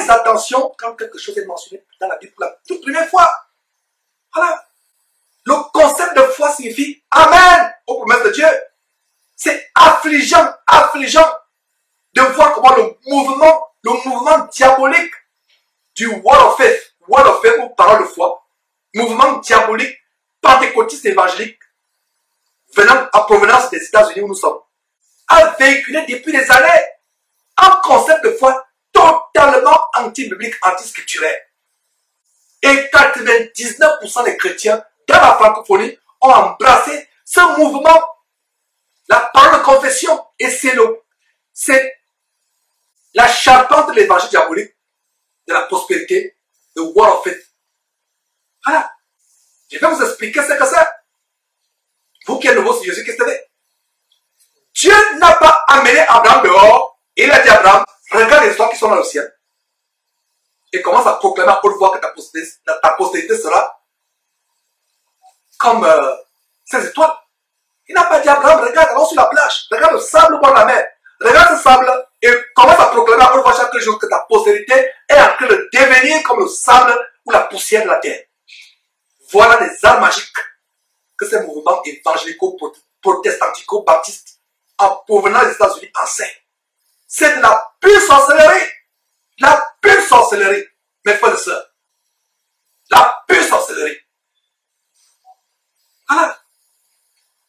Faites attention quand quelque chose est mentionné dans la Bible pour la toute première fois. Voilà. Le concept de foi signifie Amen aux promesses de Dieu. C'est affligeant, affligeant de voir comment le mouvement diabolique du Word of Faith ou parole de foi, mouvement diabolique, pentecôtiste évangélique, venant en provenance des États-Unis où nous sommes, a véhiculé depuis des années un concept de foi totalement anti-biblique, anti-scripturaire. Et 99% des chrétiens dans la francophonie ont embrassé ce mouvement, la parole de confession. Et c'est la charpente de l'évangile diabolique, de la prospérité, de Word of Faith. Voilà. Je vais vous expliquer ce que c'est. Vous qui êtes nouveau sur Jésus-Christ, Dieu n'a pas amené Abraham dehors et il a dit à Abraham, regarde les étoiles qui sont dans le ciel et commence à proclamer à haute voix que ta postérité sera comme ces étoiles. Il n'a pas dit à Abraham, regarde, allons sur la plage, regarde le sable au bord de la mer, regarde ce sable et commence à proclamer à haute voix chaque jour que ta postérité est en train de devenir comme le sable ou la poussière de la terre. Voilà les arts magiques que ces mouvements évangélico-protestantico-baptistes en provenance des États-Unis enseignent. C'est de la pure sorcellerie. La pure sorcellerie, mes frères et sœurs. La pure sorcellerie. Voilà.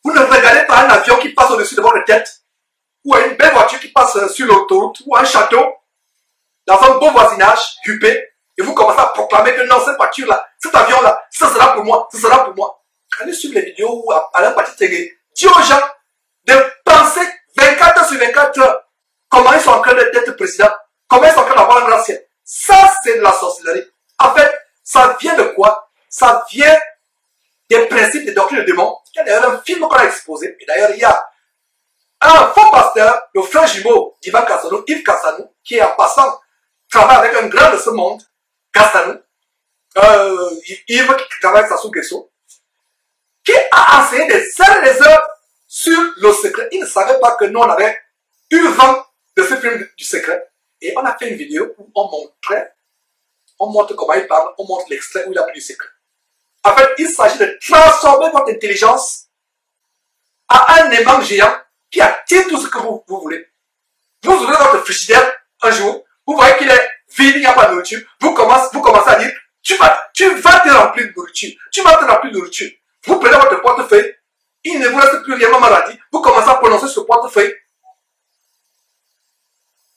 Vous ne regardez pas un avion qui passe au-dessus de votre tête, ou une belle voiture qui passe sur l'autoroute, ou un château, dans un beau voisinage, huppé, et vous commencez à proclamer que non, cette voiture-là, cet avion-là, ce sera pour moi, ce sera pour moi. Allez suivre les vidéos ou à la partie télé. Dis aux gens de penser 24 heures sur 24 heures comment ils sont en train d'être présidents, comment ils sont en train d'avoir un grand ciel. Ça, c'est de la sorcellerie. En fait, ça vient de quoi? Ça vient des principes des doctrines de démons. Il y a d'ailleurs un film qu'on a exposé. Et d'ailleurs, il y a un faux pasteur, le frère jumeau d'Ivan Kassanou, Yves Kassanou, qui en passant travaille avec un grand de ce monde, Kassanou, Yves qui travaille avec Sassou Nguesso, qui a enseigné des heures et des heures sur le secret. Il ne savait pas que nous, on avait eu vent de ce film du secret. Et on a fait une vidéo où on montre comment il parle, on montre l'extrait où il a pris du secret. En fait, il s'agit de transformer votre intelligence à un aimant géant qui attire tout ce que vous voulez. Vous ouvrez votre frigidaire un jour, vous voyez qu'il est vide, il n'y a pas de nourriture. Vous commencez à dire, tu vas te remplir de nourriture. Tu vas te remplir de nourriture. Vous prenez votre portefeuille, il ne vous reste plus rien, maman l'a dit. Vous commencez à prononcer ce portefeuille.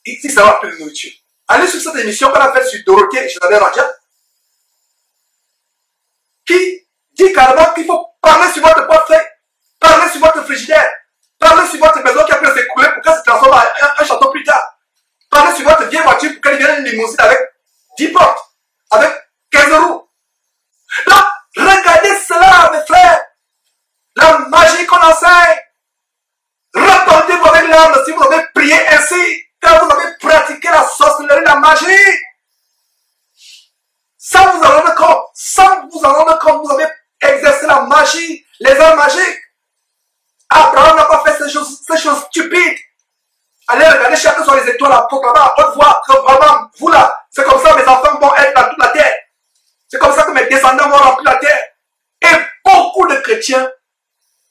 Ici, ça va plus de nourriture. Allez sur cette émission qu'on a faite sur Dorothée et Chantal Radia, qui dit carrément qu'il faut parler sur votre portefeuille, parler sur votre frigidaire, parler sur votre maison qui a pu s'écouler pour qu'elle se transforme en un château plus tard. Parler sur votre vieille voiture pour qu'elle devienne une limousine avec 10 portes, avec 15 roues. Donc, regardez cela, mes frères. La magie qu'on enseigne. Repentez-vous avec l'âme si vous avez prié ainsi, quand vous avez pratiqué la sorcellerie, la magie. Sans vous en rendre compte, vous avez exercé la magie, les arts magiques. Abraham n'a pas fait ces choses stupides. Allez regarder chacun sur les étoiles, proclamer à haute voix que vraiment, vous là, c'est comme ça mes enfants vont être dans toute la terre. C'est comme ça que mes descendants vont remplir la terre. Et beaucoup de chrétiens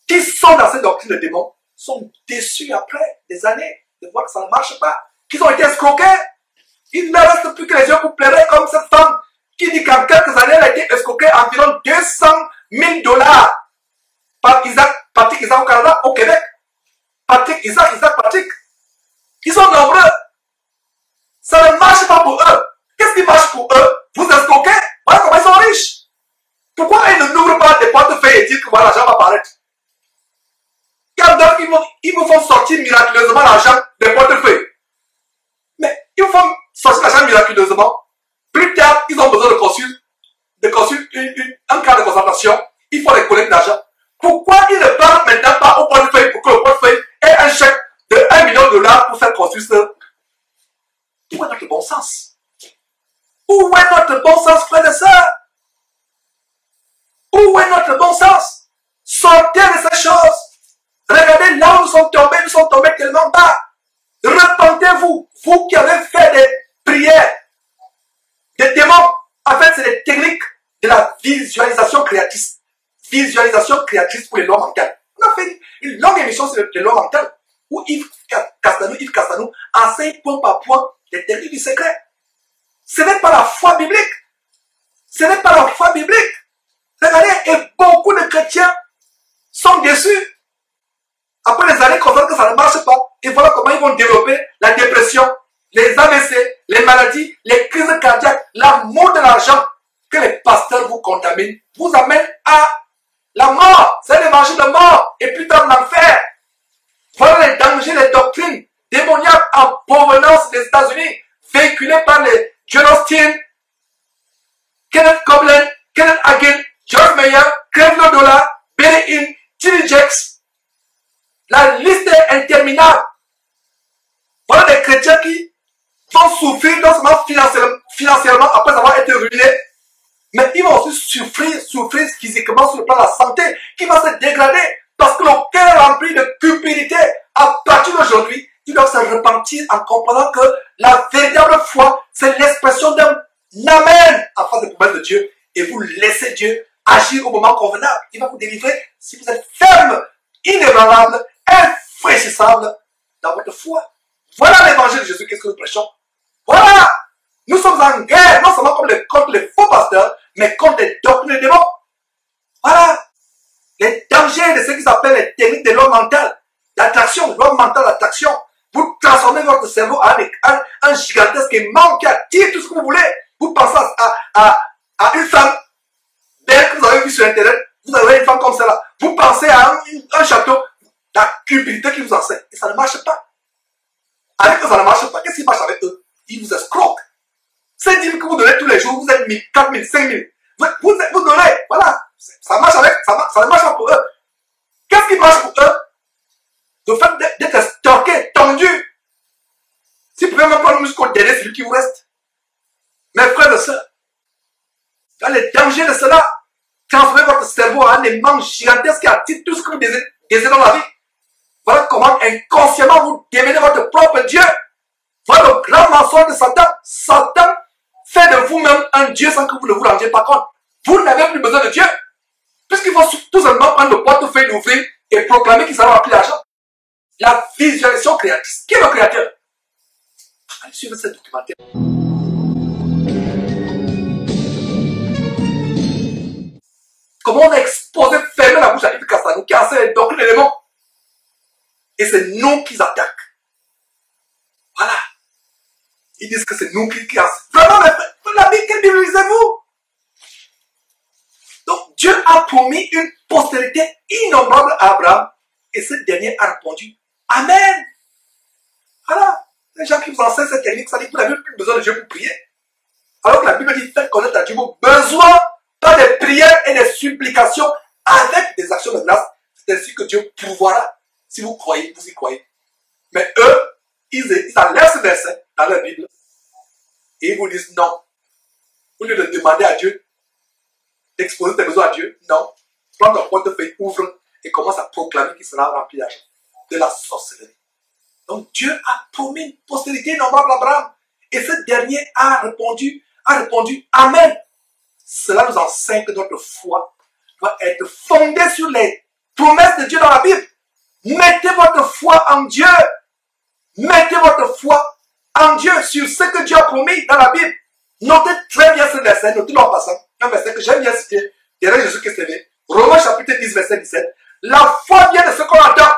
qui sont dans cette doctrine de démons sont déçus après des années de voir que ça ne marche pas, qu'ils ont été escroqués. Il ne reste plus que les yeux pour pleurer comme cette femme qui dit qu'en quelques années, elle a été escroquée environ 200 000 $ par Patrick Isaac au Canada, au Québec. Patrick Isaac. Ils sont nombreux. Ça ne marche pas pour eux. Qu'est-ce qui marche pour eux? Vous escroquez? Voilà comment ils sont riches. Pourquoi ils ne n'ouvrent pas des portefeuilles et disent que voilà, l'argent va apparaître? Il y a d'autres qui vous font sortir miraculeusement l'argent des portefeuilles. Mais ils vous font sortir l'argent miraculeusement. Plus tard, ils ont besoin de consulter un cas de consultation. Il faut les collecter d'argent. Pourquoi ils ne parlent maintenant pas au portefeuille pour que le portefeuille ait un chèque de $1 million pour faire construire ça? Où est notre bon sens? Où est notre bon sens, frères et sœurs? Où est notre bon sens? Sortez de ces choses. Regardez là où nous sommes tombés tellement bas. Repentez-vous, vous qui avez fait des prières techniques de la visualisation créatrice. Visualisation créatrice pour les lois mentales. On a fait une longue émission sur les lois mentales où Yves Castanou enseigne point par point les techniques du secret. Ce n'est pas la foi biblique. Ce n'est pas la foi biblique. Regardez, et beaucoup de chrétiens sont déçus. Après les années, constatent que ça ne marche pas. Et voilà comment ils vont développer la dépression, les AVC, les maladies, les crises cardiaques, l'amour de l'argent que les pasteurs vous contaminent, vous amène à la mort. C'est l'évangile de mort. Et plus tard, l'enfer. Voilà les dangers, les doctrines démoniaques en provenance des États-Unis, véhiculées par les John Austin, Kenneth Copeland, Kenneth Hagin, George Meyer, Craig Dollar, Benny Hinn, T.D. Jakes. La liste est interminable. Voilà des chrétiens qui vont souffrir non seulement financièrement après avoir été ruinés, mais ils vont aussi souffrir physiquement sur le plan de la santé, qui va se dégrader parce que le cœur est rempli de cupidité. À partir d'aujourd'hui, ils doivent se repentir en comprenant que la véritable foi, c'est l'expression d'un amen en face des promesses de Dieu, et vous laissez Dieu agir au moment convenable. Il va vous délivrer si vous êtes ferme, inébranlable, infraîchissable dans votre foi. Voilà l'évangile de Jésus, qu'est-ce que nous prêchons. Voilà, nous sommes en guerre, non seulement contre les faux pasteurs, mais contre les doctrines des démons. Voilà, les dangers de ce qui s'appelle les techniques de l'homme mental, l'attraction, l'homme mental d'attraction. Vous transformez votre cerveau en un gigantesque aimant qui attire tout ce que vous voulez. Vous pensez à une femme belle que vous avez vue sur Internet, vous avez une femme comme celle-là. Vous pensez à un château, la cupidité qui vous enseigne. Et ça ne marche pas. Avec eux, ça ne marche pas. Qu'est-ce qui marche avec eux? Ils vous escroquent. C'est dire que vous donnez tous les jours, vous êtes 1000, 4000, 5000. Vous donnez, voilà. Ça marche avec, ça ne marche pas pour eux. Qu'est-ce qui marche pour eux? Le fait d'être stocké, tendu. Si vous pouvez même prendre jusqu'au dernier, c'est lui qui vous reste. Mes frères et sœurs, dans les dangers de cela, transformez votre cerveau en un aimant gigantesque qui attire tout ce que vous désirez dans la vie. Voilà comment inconsciemment vous devenez votre propre Dieu. Voilà le grand mensonge de Satan. Satan fait de vous-même un Dieu sans que vous ne vous rendiez pas compte. Vous n'avez plus besoin de Dieu. Puisqu'il faut tout simplement prendre le portefeuille d'ouvrir et proclamer qu'il sera rempli d'argent. La visualisation créatrice. Qui est le créateur? Allez suivre ce documentaire. Comment on a exposé, fermé la bouche à Yves Castanou qui enseigne les doctrines des démons. Et c'est nous qui attaquent. Voilà. Ils disent que c'est nous qui enseignent. Vraiment, la Bible, quelle Bible lisez-vous? Donc, Dieu a promis une postérité innombrable à Abraham. Et ce dernier a répondu Amen. Voilà. Les gens qui vous enseignent cette technique, ça dit que vous n'avez plus besoin de Dieu pour prier. Alors que la Bible dit faites connaître à Dieu vos besoins par des prières et des supplications avec des actions de grâce. C'est ainsi que Dieu pourvoira. Si vous croyez, vous y croyez. Mais eux, ils enlèvent ce verset dans la Bible et ils vous disent non. Au lieu de demander à Dieu, d'exposer tes besoins à Dieu, non. Prends ton portefeuille, ouvre et commence à proclamer qu'il sera rempli d'argent. De la sorcellerie. Donc Dieu a promis une postérité innombrable à Abraham. Et ce dernier a répondu Amen. Cela nous enseigne que notre foi doit être fondée sur les promesses de Dieu dans la Bible. Mettez votre foi en Dieu. Mettez votre foi en Dieu sur ce que Dieu a promis dans la Bible. Notez très bien ce verset, notez-le en passant. Un verset que j'aime bien citer, derrière Jésus-Christ élevé. Romains chapitre 10, verset 17. La foi vient de ce qu'on entend.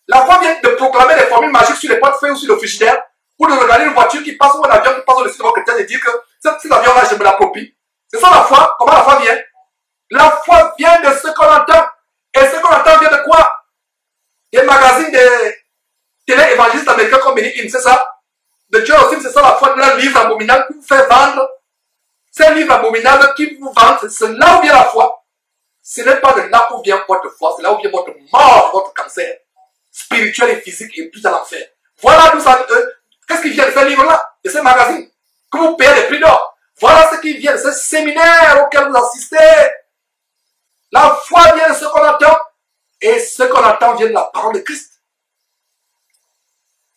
La foi vient de proclamer des formules magiques sur les portefeuilles ou sur le frigidaire, ou de regarder une voiture qui passe ou un avion qui passe au-dessus de votre chrétien et dire que cet avion-là, je me l'approprie. C'est ça la foi. Comment la foi vient? La foi vient de ce qu'on entend. Et ce qu'on entend vient de quoi? Des magazines de télé-évangélistes américains comme Benny Hinn, c'est ça? De John Austin, c'est ça la foi de un livre abominable qui vous fait vendre. C'est un livre abominable qui vous vend. C'est là où vient la foi. Ce n'est pas de là où vient votre foi, c'est là où vient votre mort, votre cancer spirituel et physique et plus à l'enfer. Voilà d'où ça. Qu'est-ce qui vient de ce livre-là, de ces magazines, que vous payez des prix d'or? Voilà ce qui vient de ce séminaire auquel vous assistez. La foi vient de ce qu'on entend, et ce qu'on entend vient de la parole de Christ.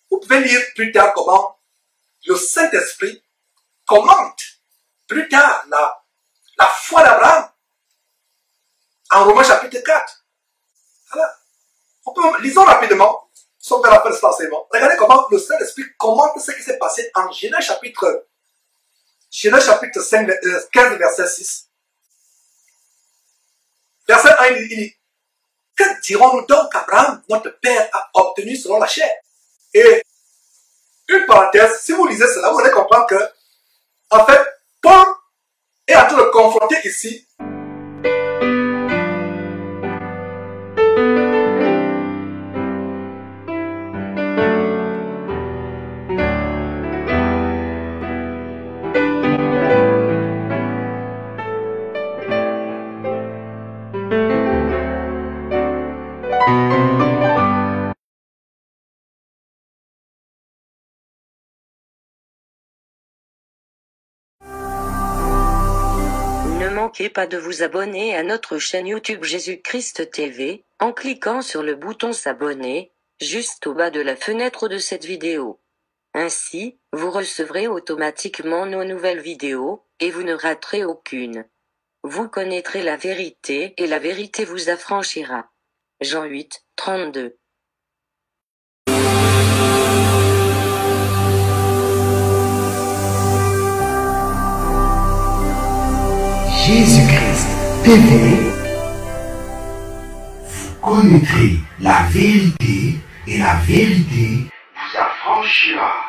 Vous pouvez lire plus tard comment le Saint-Esprit commente plus tard la foi d'Abraham. En Romains chapitre 4. Voilà. Lisons rapidement, sauf vers la fin de cet enseignement. Regardez comment le Saint-Esprit commente ce qui s'est passé en Genèse chapitre 5, 15, verset 6. Verset 1, il dit, que dirons-nous donc qu'Abraham, notre père, a obtenu selon la chair? Et une parenthèse, si vous lisez cela, vous allez comprendre que, en fait, Paul est en train de confronter ici Ne manquez pas de vous abonner à notre chaîne YouTube Jésus-Christ TV, en cliquant sur le bouton s'abonner, juste au bas de la fenêtre de cette vidéo. Ainsi, vous recevrez automatiquement nos nouvelles vidéos, et vous ne raterez aucune. Vous connaîtrez la vérité et la vérité vous affranchira. Jean 8, 32. Jésus-Christ TV, vous connaîtrez la vérité et la vérité vous affranchira.